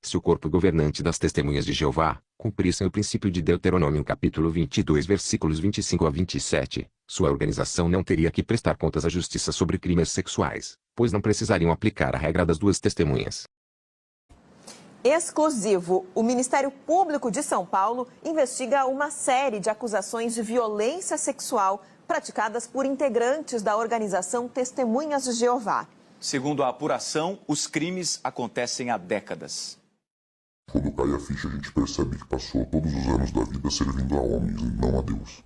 Se o corpo governante das Testemunhas de Jeová cumprissem o princípio de Deuteronômio capítulo 22 versículos 25 a 27, sua organização não teria que prestar contas à justiça sobre crimes sexuais, pois não precisariam aplicar a regra das duas testemunhas. Exclusivo, o Ministério Público de São Paulo investiga uma série de acusações de violência sexual praticadas por integrantes da organização Testemunhas de Jeová. Segundo a apuração, os crimes acontecem há décadas. Quando cai a ficha, a gente percebe que passou todos os anos da vida servindo a homens e não a Deus.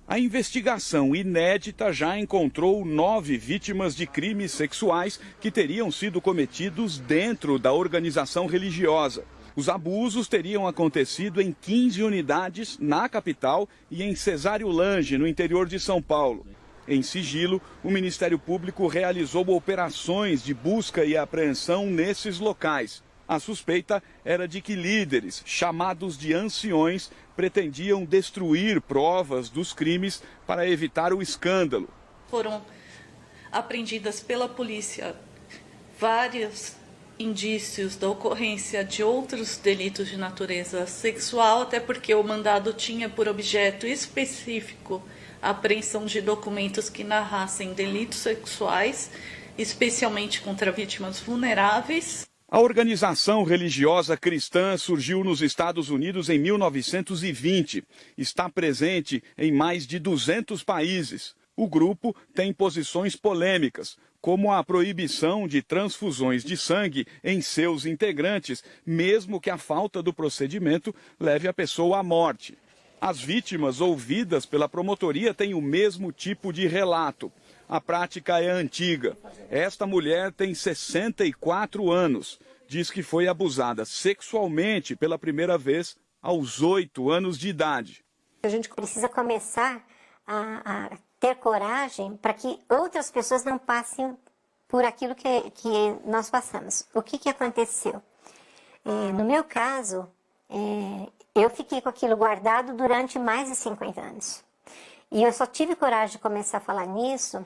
A investigação inédita já encontrou 9 vítimas de crimes sexuais que teriam sido cometidos dentro da organização religiosa. Os abusos teriam acontecido em 15 unidades na capital e em Cesário Lange, no interior de São Paulo. Em sigilo, o Ministério Público realizou operações de busca e apreensão nesses locais. A suspeita era de que líderes, chamados de anciões, pretendiam destruir provas dos crimes para evitar o escândalo. Foram apreendidas pela polícia vários indícios da ocorrência de outros delitos de natureza sexual, até porque o mandado tinha por objeto específico a apreensão de documentos que narrassem delitos sexuais, especialmente contra vítimas vulneráveis. A organização religiosa cristã surgiu nos Estados Unidos em 1920. Está presente em mais de 200 países. O grupo tem posições polêmicas, como a proibição de transfusões de sangue em seus integrantes, mesmo que a falta do procedimento leve a pessoa à morte. As vítimas ouvidas pela promotoria têm o mesmo tipo de relato. A prática é antiga. Esta mulher tem 64 anos. Diz que foi abusada sexualmente pela primeira vez aos 8 anos de idade. A gente precisa começar a ter coragem para que outras pessoas não passem por aquilo que nós passamos. O que aconteceu? No meu caso, eu fiquei com aquilo guardado durante mais de 50 anos. E eu só tive coragem de começar a falar nisso,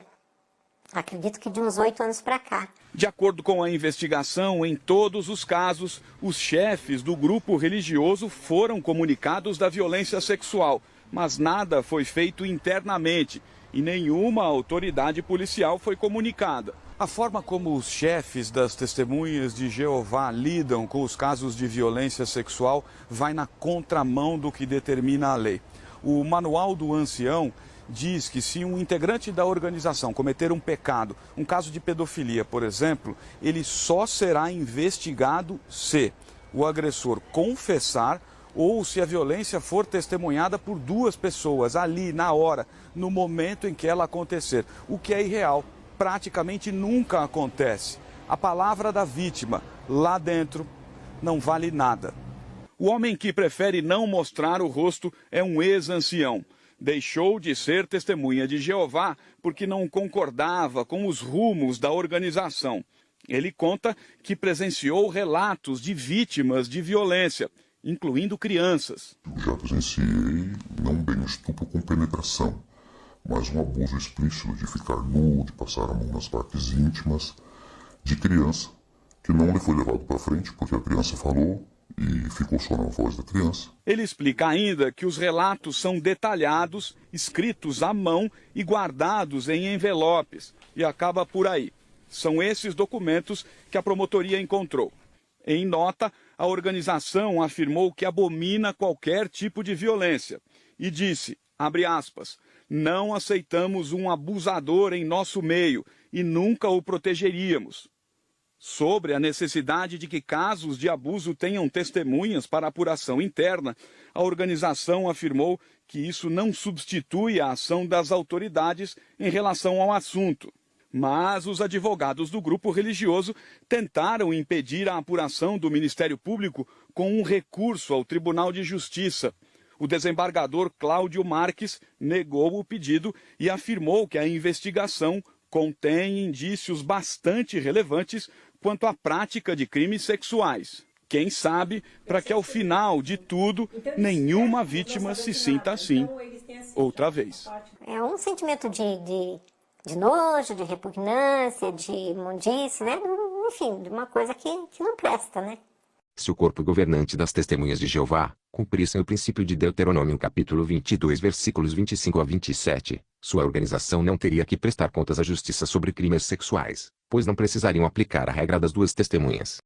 acredito que de uns 8 anos para cá. De acordo com a investigação, em todos os casos, os chefes do grupo religioso foram comunicados da violência sexual, mas nada foi feito internamente e nenhuma autoridade policial foi comunicada. A forma como os chefes das Testemunhas de Jeová lidam com os casos de violência sexual vai na contramão do que determina a lei. O Manual do Ancião diz que se um integrante da organização cometer um pecado, um caso de pedofilia, por exemplo, ele só será investigado se o agressor confessar ou se a violência for testemunhada por 2 pessoas ali, na hora, no momento em que ela acontecer, o que é irreal. Praticamente nunca acontece. A palavra da vítima lá dentro não vale nada. O homem que prefere não mostrar o rosto é um ex-ancião. Deixou de ser testemunha de Jeová porque não concordava com os rumos da organização. Ele conta que presenciou relatos de vítimas de violência, incluindo crianças. Já presenciei não bem um estupro com penetração, mas um abuso explícito de ficar nu, de passar a mão nas partes íntimas, de criança, que não lhe foi levado para frente porque a criança falou e ficou só na voz da criança. Ele explica ainda que os relatos são detalhados, escritos à mão e guardados em envelopes, e acaba por aí. São esses documentos que a promotoria encontrou. Em nota, a organização afirmou que abomina qualquer tipo de violência e disse, abre aspas, não aceitamos um abusador em nosso meio e nunca o protegeríamos. Sobre a necessidade de que casos de abuso tenham testemunhas para apuração interna, a organização afirmou que isso não substitui a ação das autoridades em relação ao assunto. Mas os advogados do grupo religioso tentaram impedir a apuração do Ministério Público com um recurso ao Tribunal de Justiça. O desembargador Cláudio Marques negou o pedido e afirmou que a investigação contém indícios bastante relevantes quanto à prática de crimes sexuais. Quem sabe, para que ao final de tudo, nenhuma vítima se sinta assim outra vez. É um sentimento de nojo, de repugnância, de imundície, né? Enfim, de uma coisa que não presta, né? Se o corpo governante das Testemunhas de Jeová cumprissem o princípio de Deuteronômio capítulo 22 versículos 25 a 27, sua organização não teria que prestar contas à justiça sobre crimes sexuais, pois não precisariam aplicar a regra das duas testemunhas.